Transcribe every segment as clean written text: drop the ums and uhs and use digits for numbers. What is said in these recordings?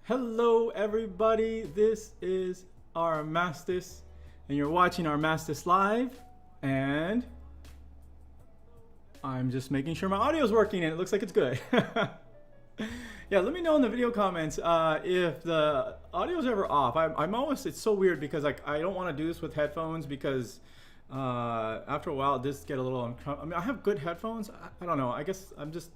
Hello everybody, this is Armastis and you're watching Armastis Live, and I'm just making sure my audio is working and it looks like it's good. Yeah, let me know in the video comments if the audio is ever off. I'm always, it's so weird because like I don't want to do this with headphones because after a while it does get a little uncomfortable. I mean, I have good headphones. I don't know, I guess I'm just,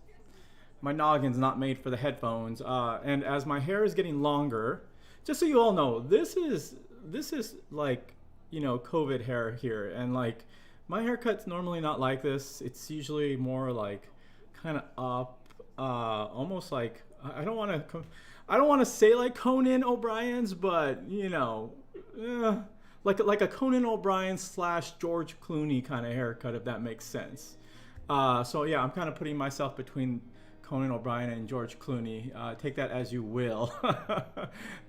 my noggin's not made for the headphones, and as my hair is getting longer, just so you all know, this is like, you know, COVID hair here, and like my haircut's normally not like this. It's usually more like kind of up, almost like I don't want to say like Conan O'Brien's, but you know, like a Conan O'Brien / George Clooney kind of haircut, if that makes sense. So yeah, I'm kind of putting myself between Conan O'Brien and George Clooney. Take that as you will.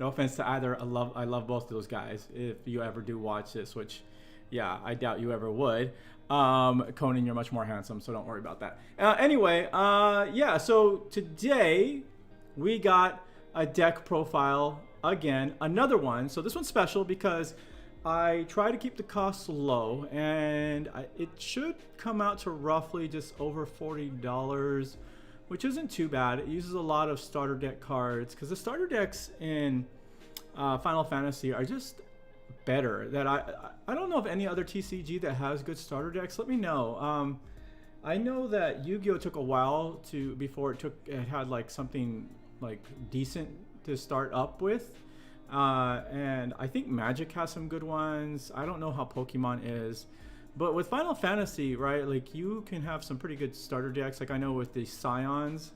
No offense to either. I love both of those guys. If you ever do watch this, which, yeah, I doubt you ever would. Conan, you're much more handsome, so don't worry about that. Anyway, yeah. So today we got a deck profile again, another one. So this one's special because I try to keep the costs low, and it should come out to roughly just over $40. Which isn't too bad. It uses a lot of starter deck cards because the starter decks in Final Fantasy are just better. That I don't know of any other TCG that has good starter decks. Let me know. I know that Yu-Gi-Oh took a while before it had like something like decent to start up with, and I think Magic has some good ones. I don't know how Pokemon is. But with Final Fantasy, right, like you can have some pretty good starter decks. Like I know with the Scions,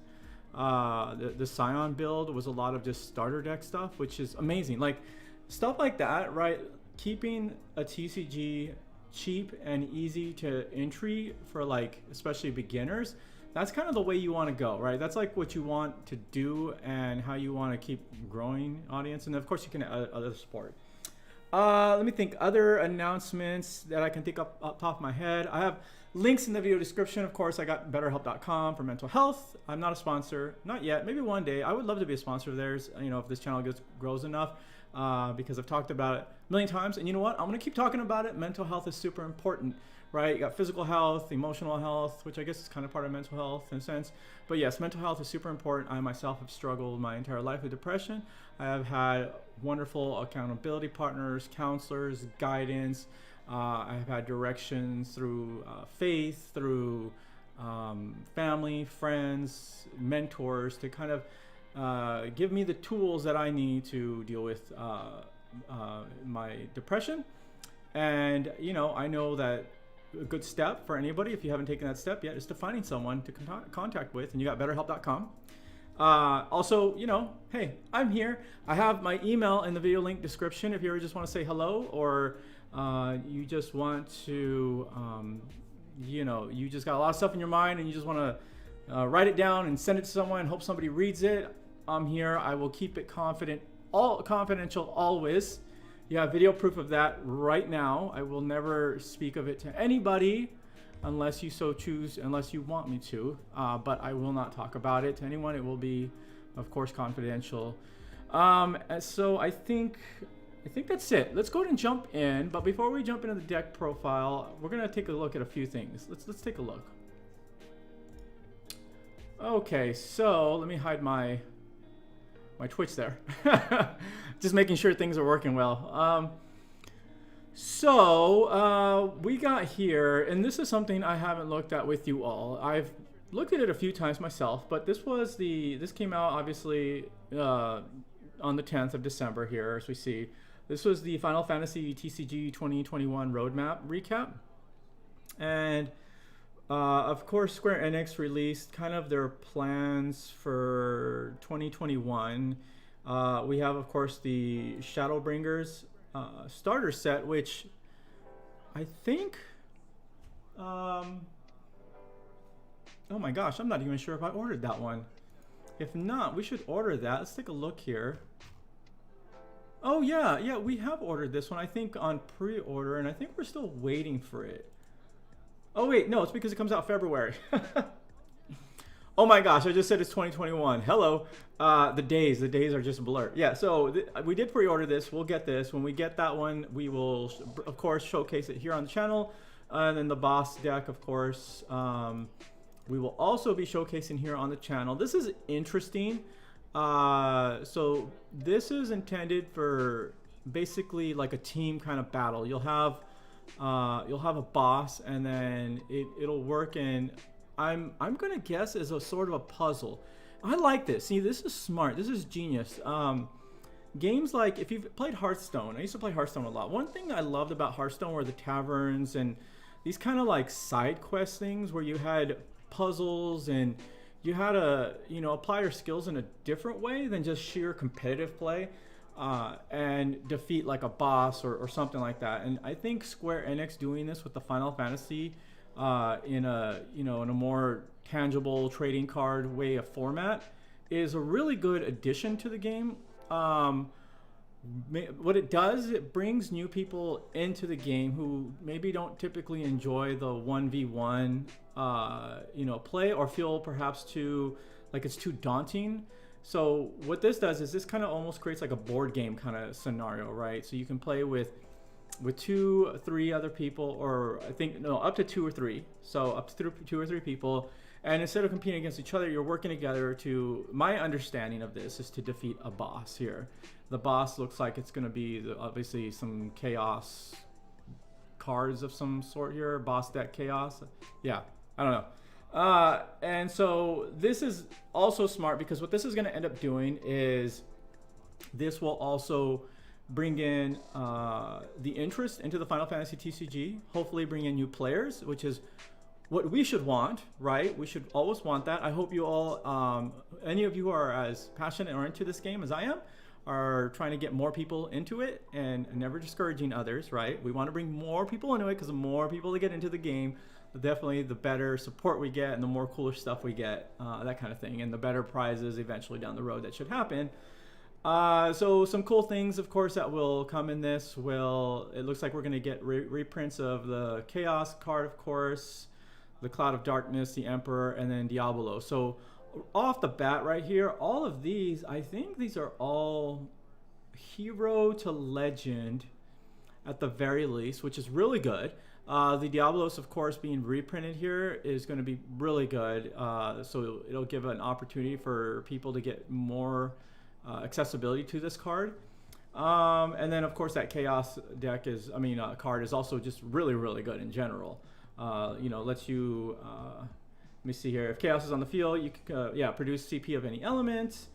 the Scion build was a lot of just starter deck stuff, which is amazing. Like stuff like that, right? Keeping a TCG cheap and easy to entry for like, especially beginners, that's kind of the way you want to go, right? That's like what you want to do and how you want to keep growing audience. And of course you can add other support. Let me think. Other announcements that I can think up top of my head. I have links in the video description. Of course, I got betterhelp.com for mental health. I'm not a sponsor, not yet. Maybe one day. I would love to be a sponsor of theirs. You know, if this channel grows enough, because I've talked about it a million times. And you know what? I'm gonna keep talking about it. Mental health is super important, right? You got physical health, emotional health, which I guess is kind of part of mental health in a sense. But yes, mental health is super important. I myself have struggled my entire life with depression. I have had wonderful accountability partners, counselors, guidance. I have had directions through faith, through family, friends, mentors to kind of give me the tools that I need to deal with my depression. And, you know, I know that a good step for anybody, if you haven't taken that step yet, is to finding someone to contact with, and you got betterhelp.com. Also, you know, hey, I'm here. I have my email in the video link description if you ever just want to say hello, or you just want to, you know, you just got a lot of stuff in your mind and you just want to write it down and send it to someone and hope somebody reads it. I'm here. I will keep it confidential always. You have video proof of that right now. I will never speak of it to anybody unless you so choose, unless you want me to, but I will not talk about it to anyone. It will be, of course, confidential. So I think that's it. Let's go ahead and jump in. But before we jump into the deck profile, we're gonna take a look at a few things. Let's take a look. Okay, so let me hide my Twitch there. Just making sure things are working well. So we got here, and this is something I haven't looked at with you all. I've looked at it a few times myself, but this came out obviously on the 10th of December here, as we see. This was the Final Fantasy TCG 2021 roadmap recap. And of course, Square Enix released kind of their plans for 2021. We have, of course, the Shadowbringers starter set, which I think, oh my gosh, I'm not even sure if I ordered that one. If not, we should order that. Let's take a look here. Oh yeah, we have ordered this one, I think on pre-order, and I think we're still waiting for it. Oh wait, no, it's because it comes out February. Oh my gosh, I just said it's 2021. Hello. The days are just blurred. Yeah, so we did pre-order this. We'll get this. When we get that one, we will, of course, showcase it here on the channel. And then the boss deck, of course, we will also be showcasing here on the channel. This is interesting. So this is intended for basically like a team kind of battle. You'll have a boss, and then it'll work in. I'm gonna guess is a sort of a puzzle. I like this. See, this is smart. This is genius. Games like, if you've played Hearthstone, I used to play Hearthstone a lot. One thing I loved about Hearthstone were the taverns and these kind of like side quest things where you had puzzles and you had to, you know, apply your skills in a different way than just sheer competitive play, and defeat like a boss or something like that. And I think Square Enix doing this with the Final Fantasy in a, you know, in a more tangible trading card way of format is a really good addition to the game. What it does, it brings new people into the game who maybe don't typically enjoy the 1v1 you know, play, or feel perhaps too like it's too daunting. So what this does is this kind of almost creates like a board game kind of scenario, right? So you can play with 2 or 3 other people, or I think no, up to 2 or 3. So up to 2 or 3 people, and instead of competing against each other, you're working together to, my understanding of this is to defeat a boss here. The boss looks like it's going to be obviously some chaos cards of some sort here, boss deck chaos. Yeah, I don't know. And so this is also smart because what this is going to end up doing is this will also bring in the interest into the Final Fantasy TCG, hopefully bring in new players, which is what we should want, right? We should always want that. I hope you all, any of you who are as passionate or into this game as I am, are trying to get more people into it and never discouraging others, right? We want to bring more people into it because the more people that get into the game, definitely the better support we get and the more cooler stuff we get, that kind of thing, and the better prizes eventually down the road that should happen. So some cool things, of course, that will come in this will, it looks like we're going to get reprints of the Chaos card, of course, the Cloud of Darkness, the Emperor, and then Diablo. So off the bat right here, all of these, I think these are all hero to legend at the very least, which is really good. The Diablos, of course, being reprinted here is going to be really good. So it'll give an opportunity for people to get more accessibility to this card. And then, of course, that Chaos deck is, card is also just really, really good in general. You know, lets you, let me see here. If Chaos is on the field, you can, produce CP of any element.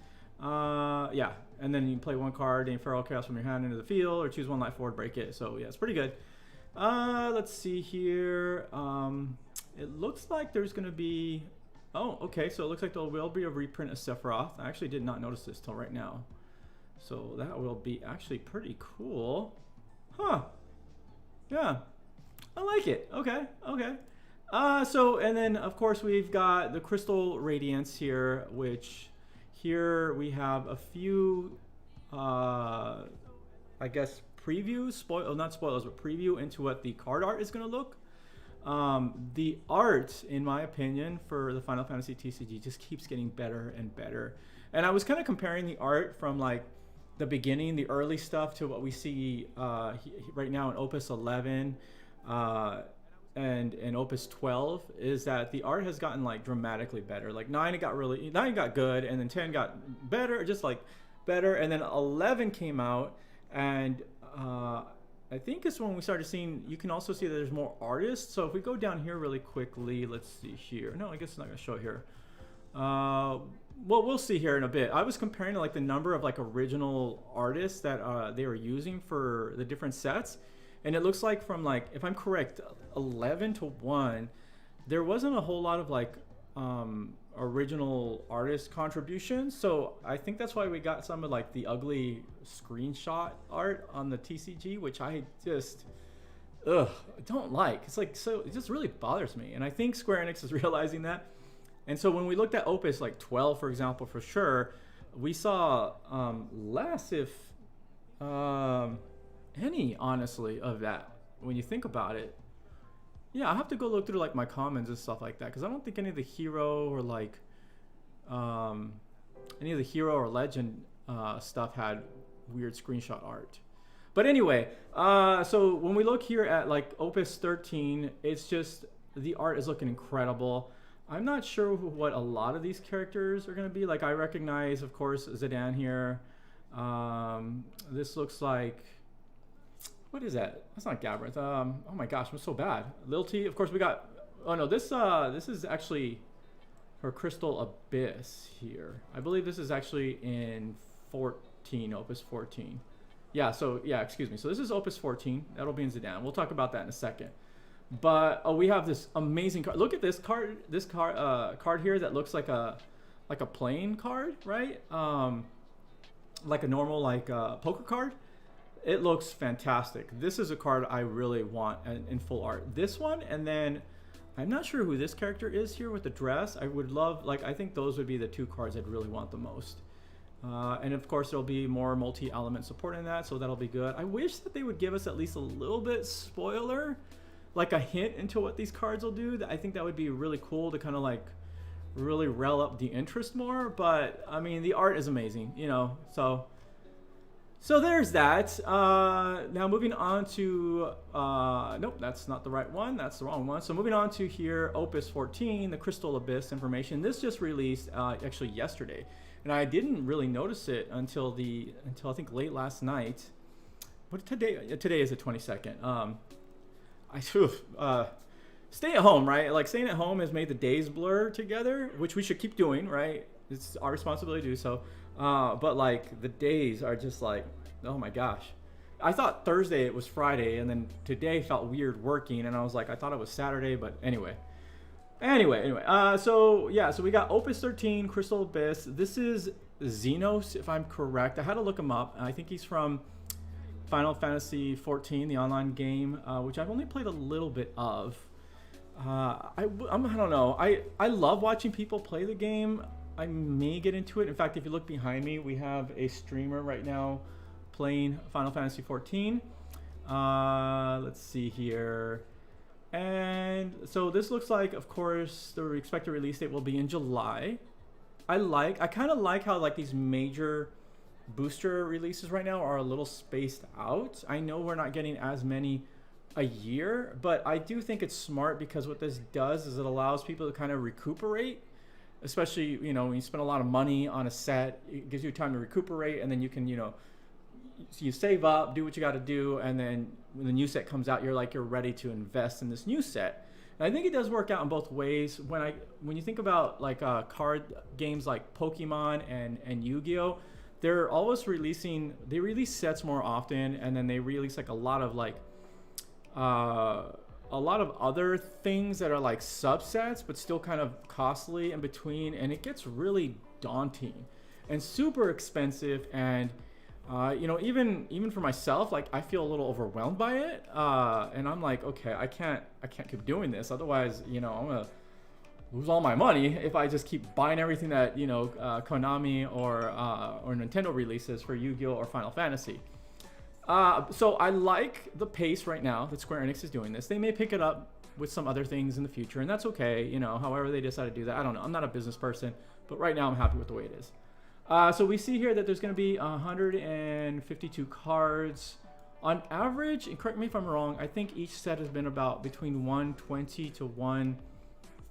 Yeah, and then you can play 1 card, name Feral Chaos from your hand into the field, or choose 1 life forward, break it. So yeah, it's pretty good. Let's see here. It looks like there's going to be, oh, okay, so it looks like there will be a reprint of Sephiroth. I actually did not notice this till right now. So that will be actually pretty cool. Huh. Yeah. I like it. Okay. Okay. So, and then of course we've got the Crystal Radiance here, which here we have a few, I guess, previews, not spoilers, but preview into what the card art is going to look. The art, in my opinion, for the Final Fantasy TCG just keeps getting better and better. And I was kind of comparing the art from like the beginning, the early stuff, to what we see right now in Opus 11 and in Opus 12, is that the art has gotten like dramatically better. Like 9 got good, and then 10 got better, just like better, and then 11 came out, and I think it's when we started seeing, you can also see that there's more artists. So if we go down here really quickly, let's see here. No, I guess it's not gonna show it here. Well, we'll see here in a bit. I was comparing like the number of like original artists that they were using for the different sets. And it looks like from like, if I'm correct, 11 to 1, there wasn't a whole lot of like original artist contributions. So I think that's why we got some of like the ugly screenshot art on the TCG, which I just don't like. It's like, so it just really bothers me. And I think Square Enix is realizing that. And so when we looked at Opus like 12, for example, for sure, we saw less, if any, honestly, of that when you think about it. Yeah, I have to go look through like my comments and stuff like that, because I don't think any of the hero or like any of the hero or legend stuff had weird screenshot art. But anyway, so when we look here at like Opus 13, it's just the art is looking incredible. I'm not sure what a lot of these characters are going to be. Like I recognize, of course, Zidane here. This looks like, what is that? That's not Gabrith. Oh my gosh, I'm so bad. Lil T, of course we got, oh no, this is actually her Crystal Abyss here. I believe this is actually in 14, Opus 14. Yeah, so yeah, excuse me. So this is Opus 14. That'll be in Zidane. We'll talk about that in a second. But we have this amazing card. Look at this card. This card here that looks like a playing card, right? Like a normal poker card. It looks fantastic. This is a card I really want in full art. This one, and then I'm not sure who this character is here with the dress. I would love, like, I think those would be the two cards I'd really want the most. And of course there'll be more multi-element support in that, so that'll be good. I wish that they would give us at least a little bit spoiler, like a hint into what these cards will do. I think that would be really cool to kind of like really rel up the interest more. But I mean, the art is amazing, you know, so there's that. Now moving on to nope, that's not the right one, that's the wrong one. So moving on to here, Opus 14, the Crystal Abyss information. This just released actually yesterday, and I didn't really notice it until I think late last night. But today is the 22nd. Stay at home, right? Like staying at home has made the days blur together, which we should keep doing, right? It's our responsibility to do so. But like the days are just like, oh my gosh. I thought Thursday it was Friday, and then today felt weird working, and I was like, I thought it was Saturday, but anyway. So yeah, so we got Opus 13, Crystal Abyss. This is Xenos, if I'm correct. I had to look him up. I think he's from Final Fantasy 14, the online game, which I've only played a little bit of. I don't know. I love watching people play the game. I may get into it. In fact, if you look behind me, we have a streamer right now playing Final Fantasy 14. Let's see here. And so this looks like, of course, the expected release date will be in July. I kind of like how like these major booster releases right now are a little spaced out. I know we're not getting as many a year, but I do think it's smart, because what this does is it allows people to kind of recuperate, especially, you know, when you spend a lot of money on a set. It gives you time to recuperate, and then you can, you know, you save up, do what you got to do, and then when the new set comes out, you're ready to invest in this new set. And I think it does work out in both ways. When you think about like card games like Pokemon and Yu-Gi-Oh, they're always they release sets more often, and then they release like a lot of other things that are like subsets, but still kind of costly in between, and it gets really daunting and super expensive. And you know, even for myself, like I feel a little overwhelmed by it, and I'm like, okay, I can't keep doing this, otherwise, you know, I'm gonna lose all my money if I just keep buying everything that, you know, Konami or Nintendo releases for Yu-Gi-Oh or Final Fantasy. So I like the pace right now that Square Enix is doing this. They may pick it up with some other things in the future, and that's okay, you know, however they decide to do that. I don't know. I'm not a business person, but right now I'm happy with the way it is. So we see here that there's going to be 152 cards on average, and correct me if I'm wrong, I think each set has been about between 120 to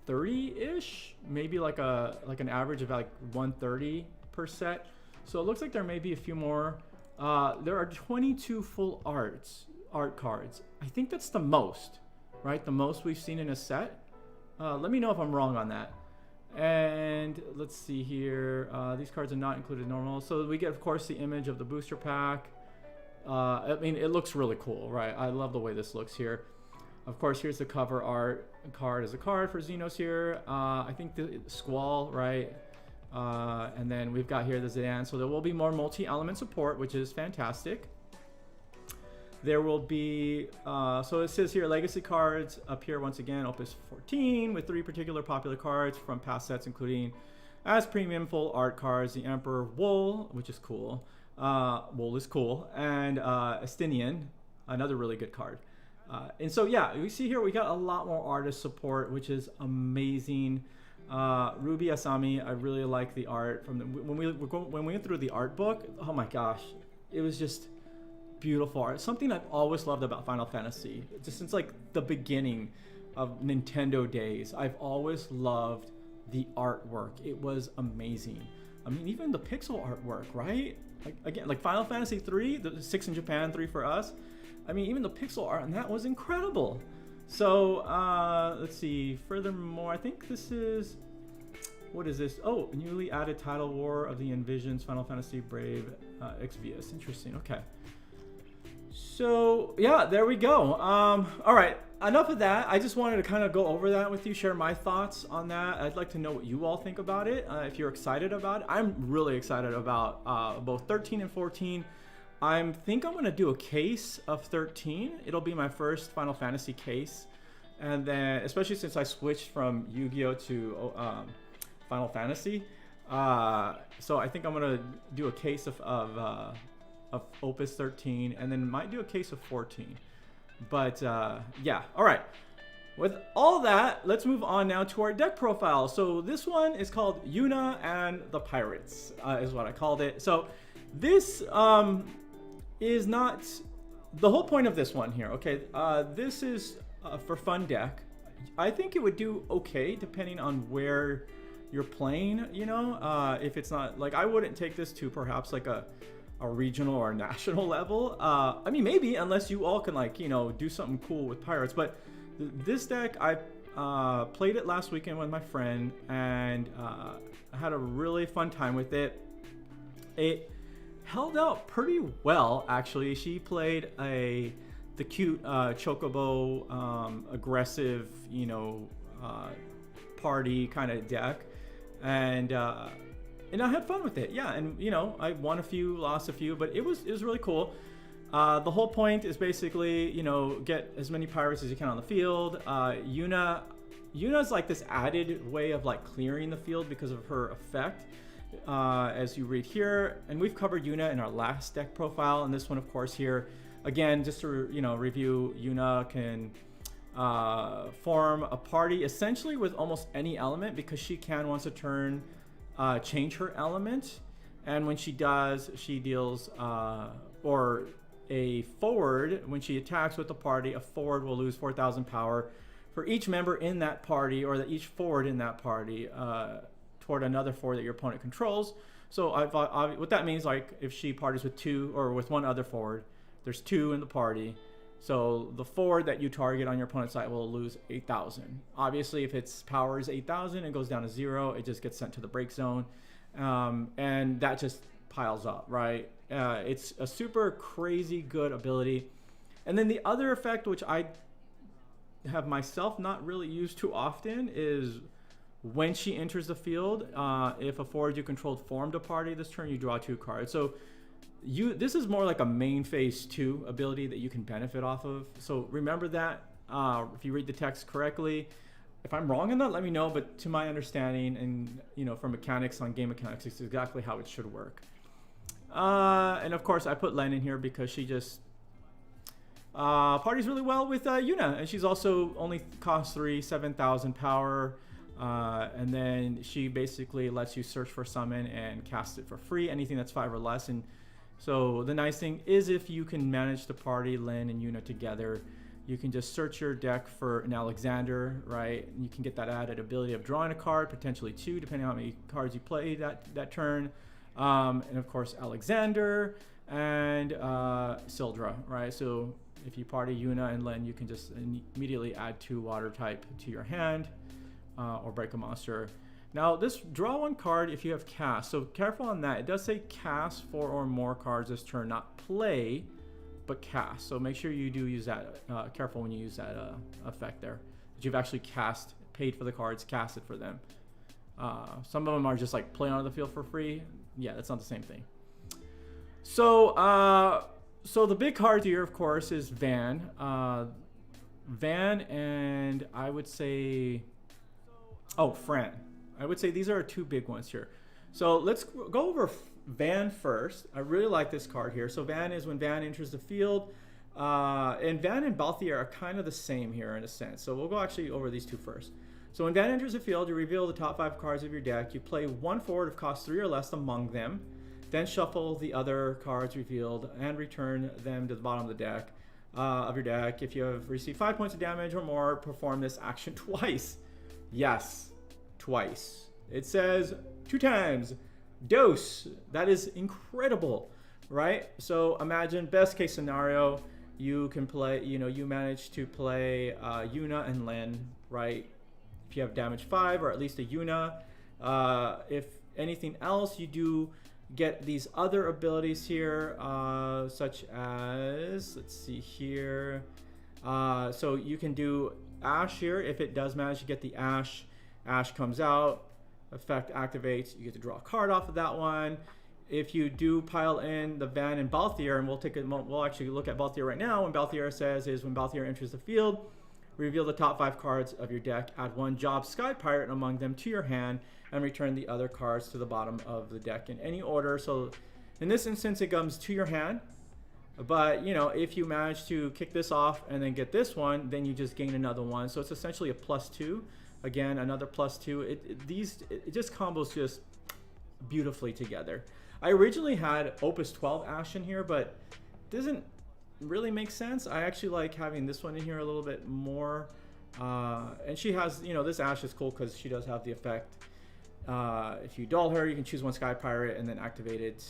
130-ish, maybe like an average of like 130 per set. So it looks like there may be a few more. There are 22 full art cards. I think that's the most, right? The most we've seen in a set. Let me know if I'm wrong on that. And let's see here. These cards are not included normal. So we get, of course, the image of the booster pack. I mean, it looks really cool, right? I love the way this looks here. Of course, here's the cover art. Card is a card for Xenos here. I think the Squall, right? And then we've got here the Zidane. So there will be more multi-element support, which is fantastic. There will be, so it says here, legacy cards appear once again, Opus 14, with 3 particular popular cards from past sets, including as premium full art cards, the Emperor Wool, which is cool. Wool is cool. And Estinian, another really good card. And so, yeah, we see here we got a lot more artist support, which is amazing. Ruby Asami, I really like the art from when we went through the art book. Oh my gosh, it was just beautiful art. Something I've always loved about Final Fantasy, just since like the beginning of Nintendo days. I've always loved the artwork. It was amazing. I mean, even the pixel artwork, right? Like again, like Final Fantasy 3, the 6 in Japan, 3 for us. I mean, even the pixel art on that was incredible. So let's see. Furthermore, I think this is, what is this? Oh, newly added title War of the Envisions Final Fantasy Brave Exvius. Interesting. Okay. So yeah, there we go. All right, enough of that. I just wanted to kind of go over that with you, share my thoughts on that. I'd like to know what you all think about it. If you're excited about it, I'm really excited about both 13 and 14. I think I'm gonna do a case of 13. It'll be my first Final Fantasy case, and then especially since I switched from Yu-Gi-Oh to Final Fantasy, so I think I'm gonna do a case of Opus 13, and then might do a case of 14. But yeah, all right. With all that, let's move on now to our deck profile. So this one is called Yuna and the Pirates, is what I called it. So this is not the whole point of this one here. Okay, this is for fun deck. I think it would do okay depending on where you're playing. You know, if it's not like, I wouldn't take this to perhaps like a regional or national level. I mean, maybe, unless you all can, like, you know, do something cool with Pirates. But this deck, I played it last weekend with my friend, and I had a really fun time with it. It held out pretty well, actually. She played the cute chocobo aggressive, you know, party kind of deck, and I had fun with it. Yeah, and you know, I won a few, lost a few, but it was really cool. The whole point is basically, you know, get as many pirates as you can on the field. Yuna's like this added way of like clearing the field because of her effect, as you read here. And we've covered Yuna in our last deck profile, and this one, of course, here. Again, just to, you know, review, Yuna can form a party essentially with almost any element, because she can, once a turn, change her element, and when she does, she deals or a forward, when she attacks with the party, a forward will lose 4,000 power for each member in that party, or each forward in that party, toward another forward that your opponent controls. So what that means, like if she parties with 2 or with one other forward, there's 2 in the party. So the forward that you target on your opponent's side will lose 8,000. Obviously, if its power is 8,000, it goes down to 0. It just gets sent to the break zone, and that just piles up, right? It's a super crazy good ability. And then the other effect, which I have myself not really used too often, is when she enters the field, if a forward you controlled formed a party this turn, you draw 2 cards. So this is more like a main phase 2 ability that you can benefit off of. So remember that, if you read the text correctly. If I'm wrong in that, let me know, but to my understanding, and you know, from mechanics on game mechanics, it's exactly how it should work. And of course I put Len in here because she just parties really well with Yuna, and she's also only cost 3, 7,000 power, and then she basically lets you search for summon and cast it for free, anything that's 5 or less. And so the nice thing is, if you can manage to party Len and Yuna together, you can just search your deck for an Alexander, right? And you can get that added ability of drawing a card, potentially 2, depending on how many cards you play that turn. And of course, Alexander and Sildra, right? So if you party Yuna and Len, you can just immediately add 2 water type to your hand, or break a monster. Now this draw 1 card if you have cast, so careful on that. It does say cast 4 or more cards this turn, not play, but cast. So make sure you do use that, careful when you use that effect there, that you've actually paid for the cards, casted for them. Some of them are just like play on the field for free. Yeah, that's not the same thing. So so the big card here, of course, is Van. Van, and I would say, Fran. I would say these are our 2 big ones here. So let's go over Van first. I really like this card here. So Van is when Van enters the field. And Van and Balthier are kind of the same here in a sense. So we'll go actually over these 2 first. So when Van enters the field, you reveal the top 5 cards of your deck. You play 1 forward of cost 3 or less among them. Then shuffle the other cards revealed and return them to the bottom of the deck of your deck. If you have received 5 points of damage or more, perform this action twice. Yes, twice. It says 2 times. Dose. That is incredible, right? So imagine best case scenario, you can play, you manage to play Yuna and Len, right? If you have damage 5 or at least a Yuna. If anything else, you do get these other abilities here, such as, let's see here. So you can do Ash here. If it does manage to get the Ash, Ash comes out, effect activates, you get to draw a card off of that one. If you do pile in the Van and Balthier, and we'll actually look at Balthier right now. When Balthier says is when Balthier enters the field, reveal the top 5 cards of your deck, add 1 Job Sky Pirate among them to your hand, and return the other cards to the bottom of the deck in any order. So in this instance, it comes to your hand. But, if you manage to kick this off and then get this one, then you just gain another one. So it's essentially a +2. Again, another +2. It just combos just beautifully together. I originally had Opus 12 Ash in here, but it doesn't really make sense. I actually like having this one in here a little bit more. And she has, this Ash is cool because she does have the effect. If you dull her, you can choose 1 Sky Pirate and then activate it.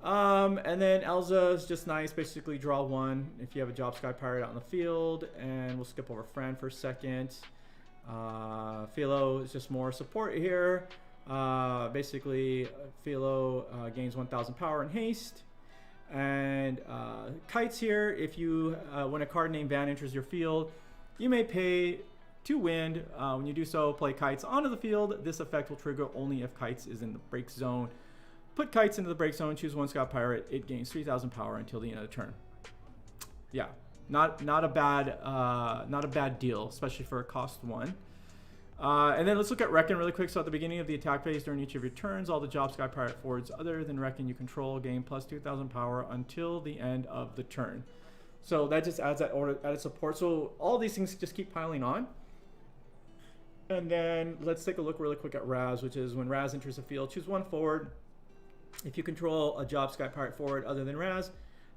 And then Elza is just nice. Basically, draw 1 if you have a Job Sky Pirate out in the field. And we'll skip over Fran for a second. Philo is just more support here. Basically, Philo gains 1,000 power and haste. And Kites here, if you when a card named Van enters your field, you may pay 2 wind. When you do so, play Kites onto the field. This effect will trigger only if Kites is in the break zone. Put Kites into the break zone, choose 1 Scout Pirate. It gains 3,000 power until the end of the turn. Yeah, not a bad deal, especially for a cost 1. And then let's look at Reckon really quick. So at the beginning of the attack phase, during each of your turns, all the Job Sky Pirate forwards other than Reckon you control gain plus 2,000 power until the end of the turn. So that just adds that added support. So all these things just keep piling on. And then let's take a look really quick at Raz, which is when Raz enters the field, choose 1 forward. If you control a Job Sky Pirate forward other than Raz,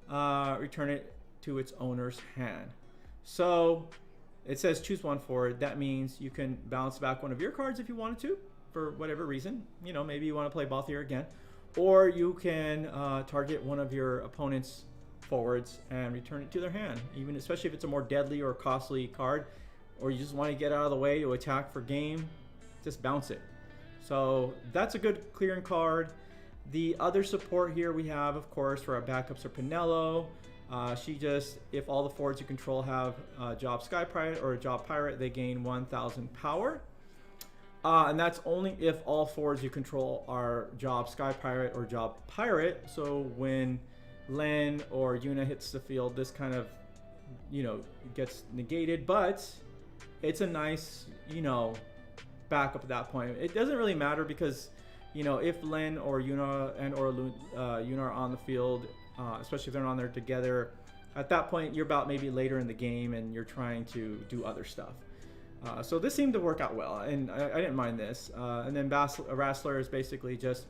return it to its owner's hand. So it says choose 1 forward. That means you can bounce back one of your cards if you wanted to, for whatever reason. Maybe you want to play Balthier again. Or you can target one of your opponent's forwards and return it to their hand, especially if it's a more deadly or costly card, or you just want to get out of the way to attack for game, just bounce it. So that's a good clearing card. The other support here we have, of course, for our backups are Pinello. If all the forwards you control have Job Sky Pirate or a Job Pirate, they gain 1,000 power. And that's only if all forwards you control are Job Sky Pirate or Job Pirate. So when Len or Yuna hits the field, this kind of, gets negated. But it's a nice, backup at that point. It doesn't really matter because, if Len or Yuna Yuna are on the field, especially if they're on there together, at that point you're about maybe later in the game and you're trying to do other stuff. So this seemed to work out well, and I didn't mind this. And then Wrestler is basically just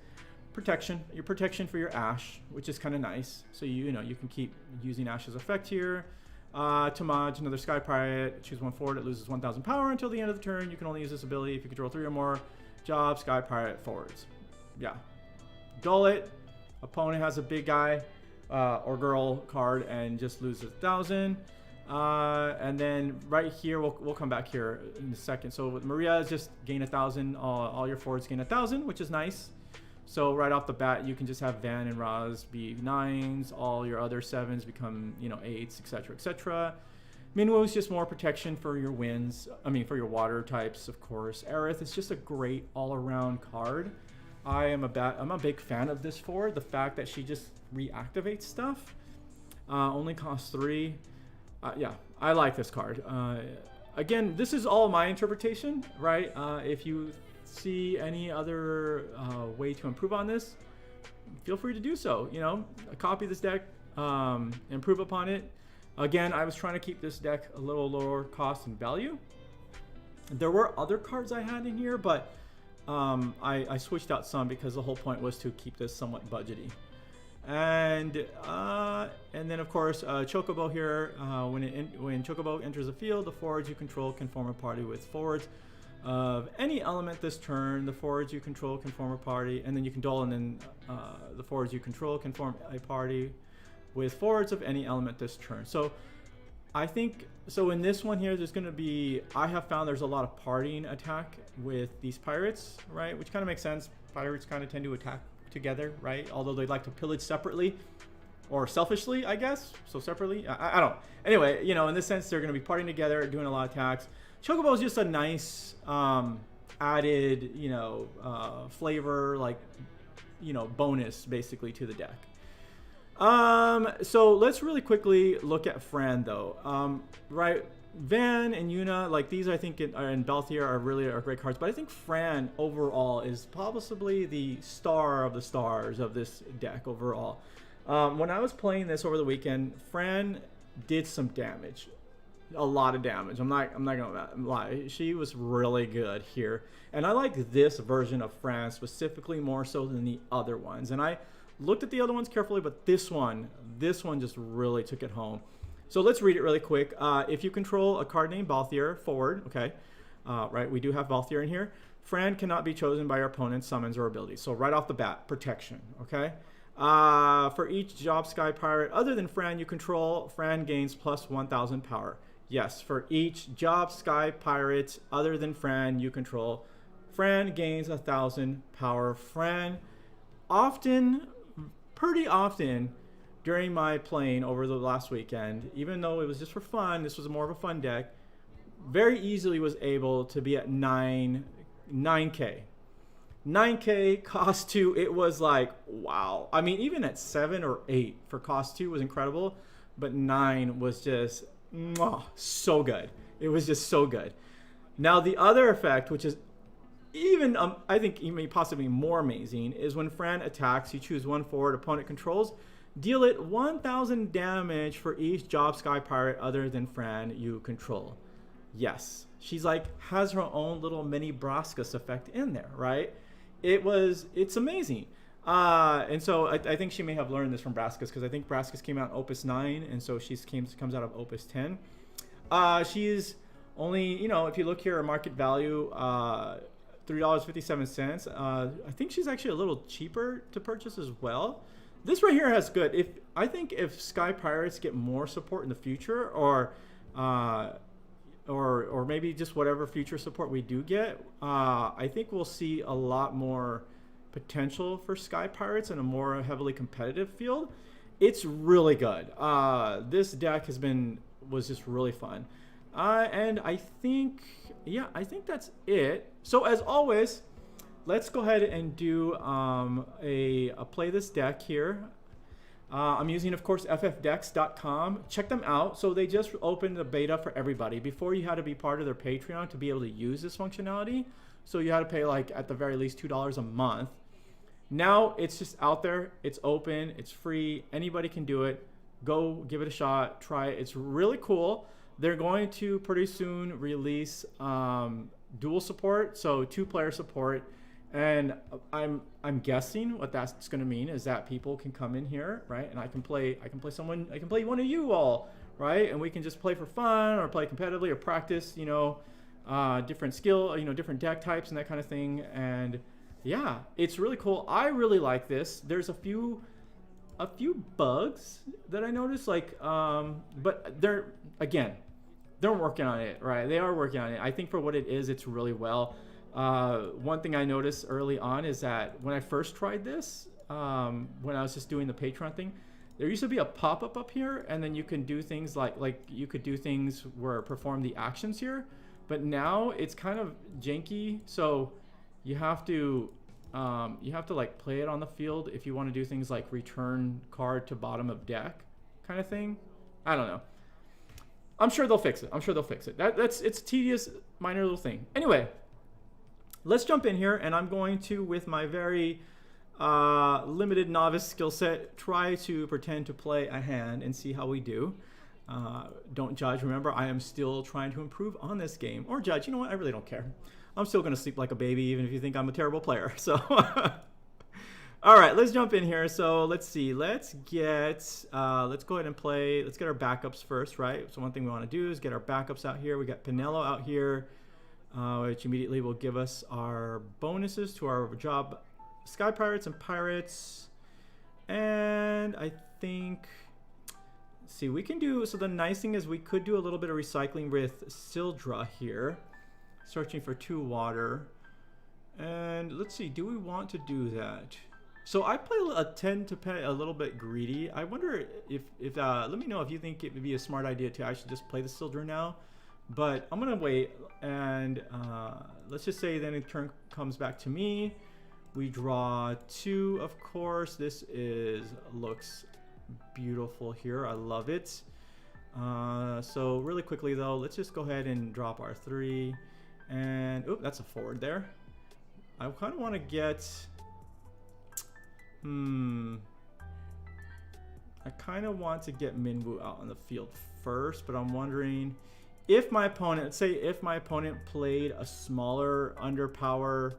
protection. Your protection for your Ash, which is kind of nice. So you can keep using Ash's effect here. Tamaj, another Sky Pirate. Choose 1 forward. It loses 1,000 power until the end of the turn. You can only use this ability if you control 3 or more Job Sky Pirate forwards. Yeah. Dull it. Opponent has a big guy or girl card and just loses 1,000. And then right here, we'll come back here in a second. So with Maria, just gain 1,000. All your forwards gain 1,000, which is nice. So right off the bat, you can just have Van and Raz be 9s. All your other 7s become 8s, etc., etc. Minwoo is just more protection for your winds. For your water types, of course. Aerith is just a great all-around card. I'm a big fan of this forward. The fact that she just reactivates stuff. Only costs 3. Yeah, I like this card. Again, this is all my interpretation, right? If you see any other way to improve on this, feel free to do so. Copy this deck, improve upon it. Again, I was trying to keep this deck a little lower cost and value. There were other cards I had in here, but I switched out some because the whole point was to keep this somewhat budgety. And then of course Chocobo here. When Chocobo enters the field, the forwards you control can form a party with forwards of any element this turn. The forwards you control can form a party, and then you can duel, and then the forwards you control can form a party with forwards of any element this turn. So I think, so in this one here, there's going to be, I have found there's a lot of partying attack with these pirates, right? Which kind of makes sense. Pirates kind of tend to attack together, right? Although they like to pillage separately or selfishly, I guess. So separately, I don't know. Anyway, you know, in this sense, they're going to be partying together, doing a lot of attacks. Chocobo is just a nice added, you know, flavor, like, you know, bonus basically to the deck. So let's really quickly look at Fran though. Right, Van and Yuna, like these I think and Balthier are great cards, but I think Fran overall is possibly the star of the stars of this deck overall. When I was playing this over the weekend, Fran did some damage, a lot of damage. I'm not gonna lie, she was really good here, and I like this version of Fran specifically more so than the other ones. And I looked at the other ones carefully, but this one just really took it home. So let's read it really quick. If you control a card named Balthier, forward, okay, right, we do have Balthier in here. Fran cannot be chosen by your opponent's summons or abilities. So right off the bat, protection, okay? For each Job Sky Pirate other than Fran you control, Fran gains plus 1,000 power. Yes, for each Job Sky Pirate other than Fran you control, Fran gains 1,000 power. Fran pretty often during my playing over the last weekend, even though it was just for fun, this was more of a fun deck, very easily was able to be at 9K. 9K, cost 2, it was like, wow. I mean, even at 7 or 8 for cost 2 was incredible, but 9 was just so good. It was just so good. Now, the other effect, which is even, I think even possibly more amazing, is when Fran attacks, you choose one forward opponent controls, deal it 1,000 damage for each Job Sky Pirate other than Fran you control. Yes, she's like, has her own little mini Braskus effect in there, right? It's amazing. And so I think she may have learned this from Braskus, because I think Braskus came out in Opus 9, and so she comes out of Opus 10. She's only, you know, if you look here, her market value, $3.57. I think she's actually a little cheaper to purchase as well. This right here has good. I think if Sky Pirates get more support in the future, or maybe just whatever future support we do get, I think we'll see a lot more potential for Sky Pirates in a more heavily competitive field. It's really good. This deck was just really fun. And I think that's it. So as always, let's go ahead and do a play this deck here. I'm using, of course, ffdex.com. Check them out. So they just opened the beta for everybody. Before, you had to be part of their Patreon to be able to use this functionality. So you had to pay, like, at the very least $2 a month. Now it's just out there. It's open. It's free. Anybody can do it. Go give it a shot. Try it. It's really cool. They're going to pretty soon release dual support, so 2-player support. And I'm guessing what that's going to mean is that people can come in here, right? And I can play one of you all, right? And we can just play for fun, or play competitively, or practice, you know, different skill, you know, different deck types and that kind of thing. And yeah, it's really cool. I really like this. There's a few bugs that I noticed, like, but they're working on it, right? They are working on it. I think for what it is, it's really well. One thing I noticed early on is that when I first tried this, when I was just doing the Patreon thing, there used to be a pop-up up here, and then you can do things like you could do things where perform the actions here, but now it's kind of janky. So you have to like play it on the field if you want to do things like return card to bottom of deck kind of thing. I don't know. I'm sure they'll fix it. It's a tedious, minor little thing. Anyway, let's jump in here, and I'm going to, with my very limited novice skill set, try to pretend to play a hand and see how we do. Don't judge. Remember, I am still trying to improve on this game. Or judge. You know what? I really don't care. I'm still going to sleep like a baby, even if you think I'm a terrible player. So, all right, let's jump in here. So let's see. Let's go ahead and play. Let's get our backups first, right? So one thing we want to do is get our backups out here. We got Pinello out here, which immediately will give us our bonuses to our job, Sky Pirates and Pirates. And I think, see, we can do, so the nice thing is we could do a little bit of recycling with Sildra here. Searching for 2 water. And let's see, do we want to do that? So I tend to play a little bit greedy. I wonder if let me know if you think it would be a smart idea to actually just play the Sildra now. But I'm gonna wait, and let's just say then the turn comes back to me. We draw 2, of course. This looks beautiful here. I love it. So really quickly though, let's just go ahead and drop our 3. And oh, that's a forward there. I kind of want to get I kind of want to get Minwoo out on the field first, but I'm wondering if my opponent, let's say if my opponent played a smaller underpower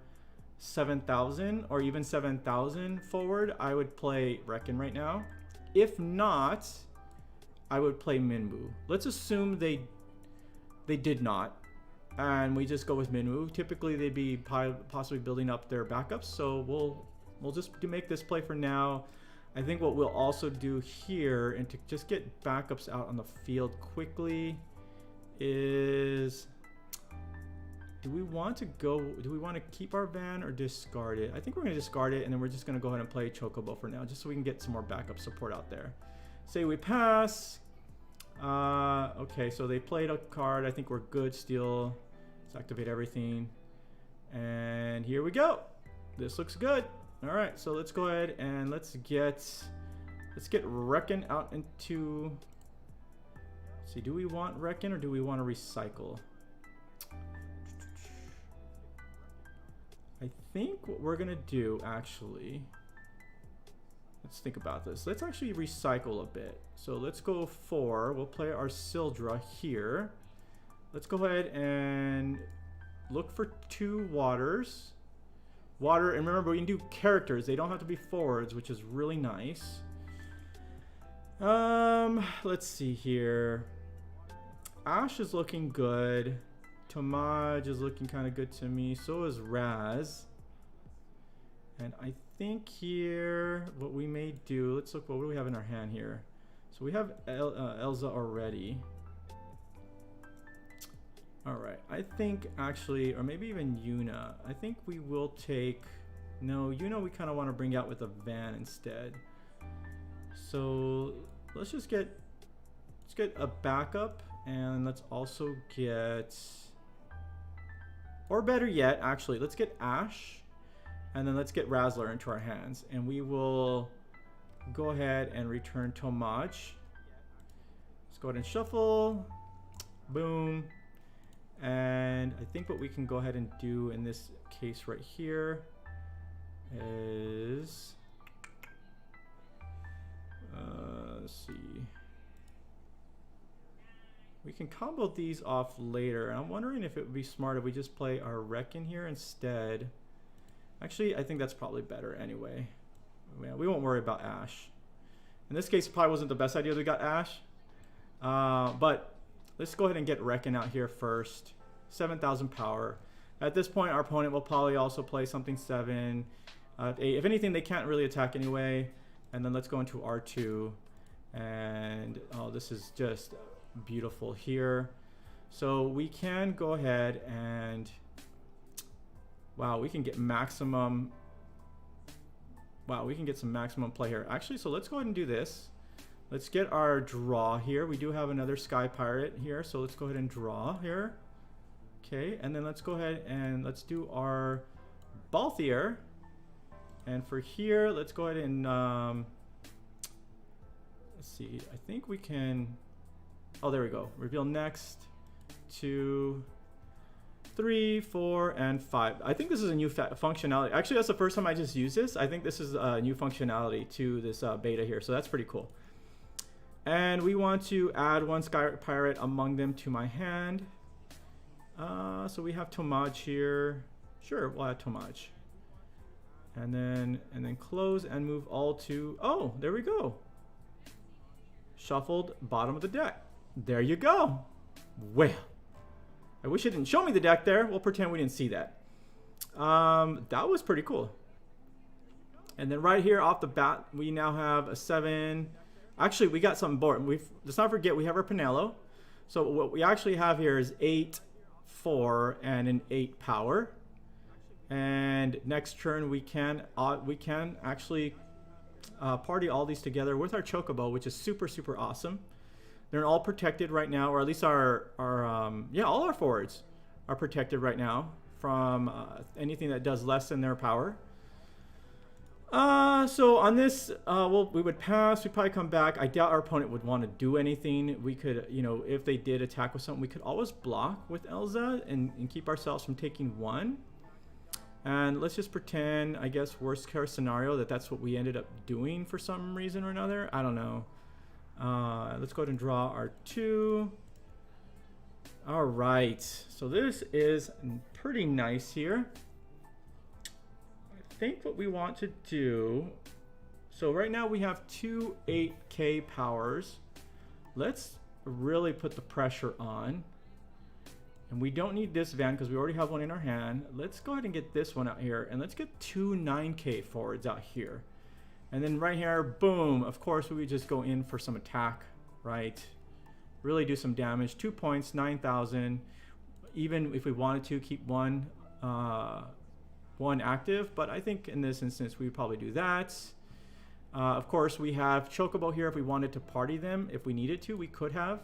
7,000 or even 7,000 forward, I would play Reckon right now. If not, I would play Minwoo. Let's assume they did not, and we just go with Minwoo. Typically, they'd be possibly building up their backups, so we'll just make this play for now. I think what we'll also do here, and to just get backups out on the field quickly, is do we want to keep our van or discard it? I think we're going to discard it, and then we're just going to go ahead and play Chocobo for now, just so we can get some more backup support out there. Say we pass. Okay, so they played a card. I think we're good still. Let's activate everything. And here we go. This looks good. All right, so let's go ahead and let's get Reckon out into. Let's see, do we want Reckon or do we want to recycle? I think what we're gonna do actually. Let's think about this. Let's actually recycle a bit. So let's go 4. We'll play our Sildra here. Let's go ahead and look for 2 waters. Water, and remember we can do characters. They don't have to be forwards, which is really nice. Let's see here. Ash is looking good. Tomaj is looking kind of good to me. So is Raz. And I think here, what we may do, let's look, what do we have in our hand here? So we have Elza already. All right, I think actually, or maybe even Yuna. I think we will take, no, Yuna we kind of want to bring out with a van instead. So let's get a backup, and let's also get, or better yet, actually, let's get Ash. And then let's get Razzler into our hands. And we will go ahead and return Tomaj. Let's go ahead and shuffle. Boom. And I think what we can go ahead and do in this case right here is... let's see. We can combo these off later. And I'm wondering if it would be smart if we just play our Reckon here instead. Actually, I think that's probably better anyway. Yeah, we won't worry about Ash. In this case, it probably wasn't the best idea we got Ash. But let's go ahead and get Reckon out here first. 7,000 power. At this point, our opponent will probably also play something 7. 8. If anything, they can't really attack anyway. And then let's go into R2. And oh, this is just beautiful here. So we can go ahead and... Wow, we can get maximum. Wow, we can get some maximum play here. Actually, so let's go ahead and do this. Let's get our draw here. We do have another Sky Pirate here, so let's go ahead and draw here. Okay, and then let's go ahead and let's do our Balthier. And for here, let's go ahead and let's see. I think we can. Oh, there we go. Reveal next. 2, 3, 4, and 5. I think this is a new functionality. Actually, that's the first time I just used this. I think this is a new functionality to this beta here, so that's pretty cool. And we want to add one Sky Pirate among them to my hand. So we have Tomaj here. Sure, we'll add Tomaj. And then close and move all to, oh, there we go. Shuffled bottom of the deck. There you go. Well, I wish it didn't show me the deck there. We'll pretend we didn't see that. That was pretty cool. And then right here off the bat, we now have a 7. Actually, we got something bored. Let's not forget we have our Pinello. So what we actually have here is 8, 4, and an 8 power. And next turn we can actually party all these together with our Chocobo, which is super, super awesome. They're all protected right now, or at least all our forwards are protected right now from anything that does less than their power. So on this, we would pass. We'd probably come back. I doubt our opponent would want to do anything. We could, if they did attack with something, we could always block with Elza and keep ourselves from taking 1. And let's just pretend, I guess, worst case scenario, that's what we ended up doing for some reason or another. I don't know. Let's go ahead and draw our 2. All right. So this is pretty nice here. I think what we want to do, so right now we have 2 8K powers. Let's really put the pressure on. And we don't need this van because we already have one in our hand. Let's go ahead and get this one out here. And let's get 2 9K forwards out here. And then right here, boom. Of course, we would just go in for some attack, right? Really do some damage. 2 points, 9,000. Even if we wanted to keep one active. But I think in this instance, we would probably do that. Of course, we have Chocobo here. If we wanted to party them, if we needed to, we could have.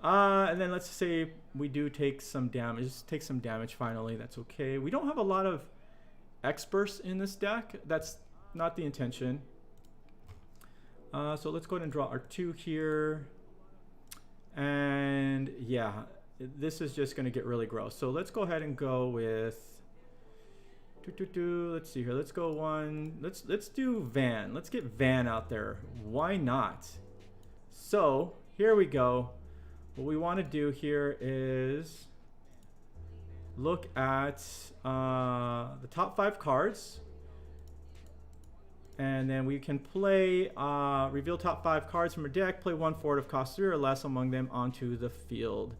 And then let's say we do take some damage. Finally. That's okay. We don't have a lot of experts in this deck. That's not the intention. So let's go ahead and draw our 2 here. And yeah, this is just going to get really gross. So let's go ahead and go with... Let's see here. Let's go 1. Let's do Van. Let's get Van out there. Why not? So here we go. What we want to do here is look at the top 5 cards. And then we can play, reveal top 5 cards from your deck, play 1 forward of cost 0 or less among them onto the field.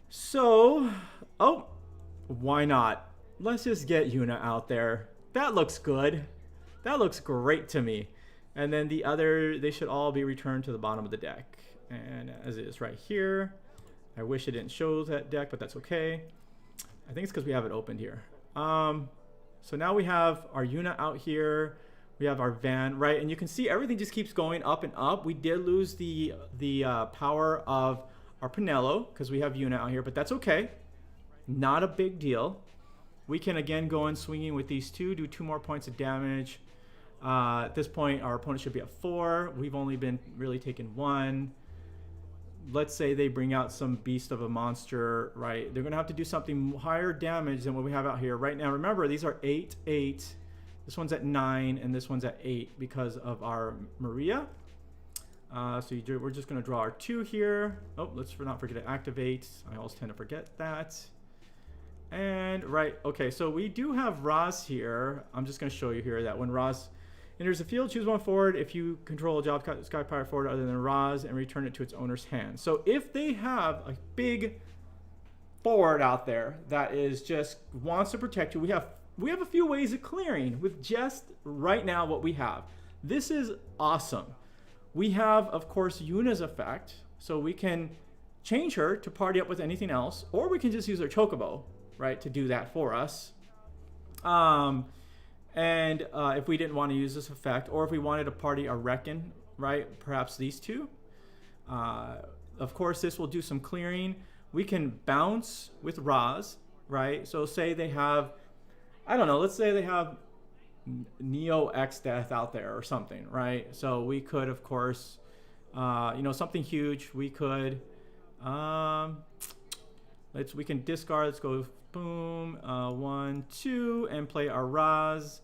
So, why not? Let's just get Yuna out there. That looks good. That looks great to me. And then the other, they should all be returned to the bottom of the deck. And as it is right here. I wish it didn't show that deck, but that's okay. I think it's because we have it opened here. So now we have our Yuna out here. We have our Van, right? And you can see everything just keeps going up and up. We did lose the power of our Pinello because we have Yuna out here, but that's okay. Not a big deal. We can again go in swinging with these 2, do 2 more points of damage. At this point, our opponent should be at 4. We've only been really taking 1. Let's say they bring out some beast of a monster, right? They're going to have to do something higher damage than what we have out here. Right now, remember, these are 8, 8. This one's at 9, and this one's at 8 because of our Maria. We're just going to draw our 2 here. Oh, let's not forget to activate. I always tend to forget that. And, right, okay, so we do have Raz here. I'm just going to show you here that when Raz enters the field, choose 1 forward. If you control a job Sky Pirate forward other than Raz and return it to its owner's hand. So if they have a big forward out there that is just wants to protect you, we have a few ways of clearing with just right now what we have. This is awesome. We have, of course, Yuna's effect. So we can change her to party up with anything else, or we can just use our Chocobo, right, to do that for us. If we didn't want to use this effect, or if we wanted to party a Reckon, right, perhaps these 2. Of course, this will do some clearing. We can bounce with Raz, right? So say they have, I don't know, let's say they have Neo X Death out there or something, right? So we could, of course, something huge. We could, we can discard. Let's go boom, 1, 2, and play our Raz.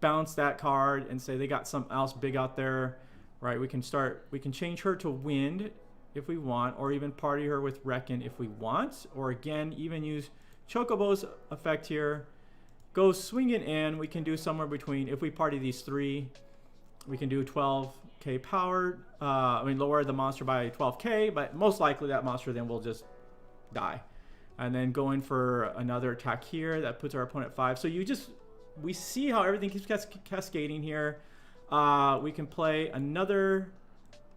Bounce that card and say they got something else big out there. right? We can change her to wind if we want, or even party her with Reckon if we want, or again, even use Chocobo's effect here. Go swing it in. We can do somewhere between, if we party these 3, we can do 12k power. I mean, lower the monster by 12k, but most likely that monster then will just die. And then go in for another attack here that puts our opponent at 5. So we see how everything keeps cascading here. We can play another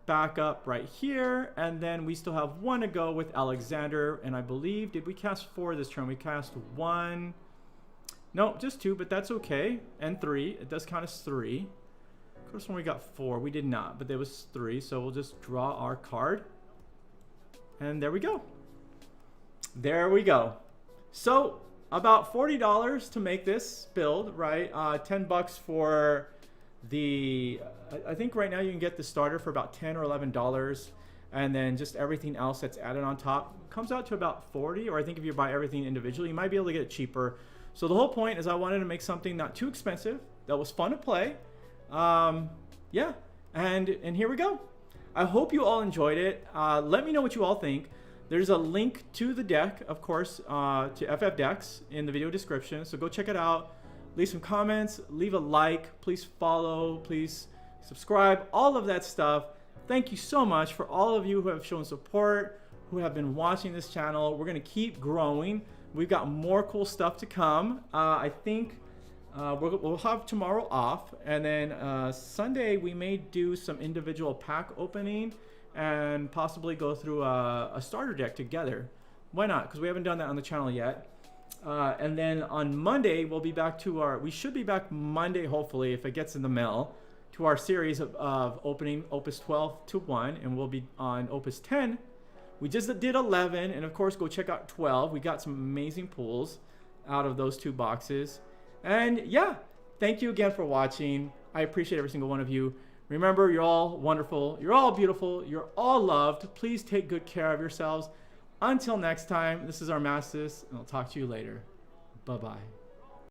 backup right here, and then we still have 1 to go with Alexander. And I believe, did we cast 4 this turn? We cast 1. No, just 2, but that's okay. And 3. It does count as 3. Of course, when we got 4, we did not, but there was 3. So we'll just draw our card. And there we go. There we go. So about $40 to make this build, right? 10 bucks for the, I think right now you can get the starter for about $10 or $11. And then just everything else that's added on top comes out to about 40, or I think if you buy everything individually, you might be able to get it cheaper. So the whole point is I wanted to make something not too expensive, that was fun to play. Yeah, and here we go. I hope you all enjoyed it. Let me know what you all think. There's a link to the deck, of course, to FF Decks in the video description. So go check it out. Leave some comments, leave a like, please follow, please subscribe, all of that stuff. Thank you so much for all of you who have shown support, who have been watching this channel. We're gonna keep growing. We've got more cool stuff to come. I think we'll have tomorrow off, and then Sunday we may do some individual pack opening and possibly go through a starter deck together. Why not? Because we haven't done that on the channel yet. And then on Monday we'll be back to we should be back Monday, hopefully, if it gets in the mail, to our series of opening Opus 12 to 1, and we'll be on Opus 10. We just did 11, and of course go check out 12. We got some amazing pulls out of those 2 boxes. And yeah, thank you again for watching. I appreciate every single one of you. Remember, you're all wonderful, you're all beautiful, you're all loved. Please take good care of yourselves. Until next time, this is Armastis, and I'll talk to you later. Bye-bye.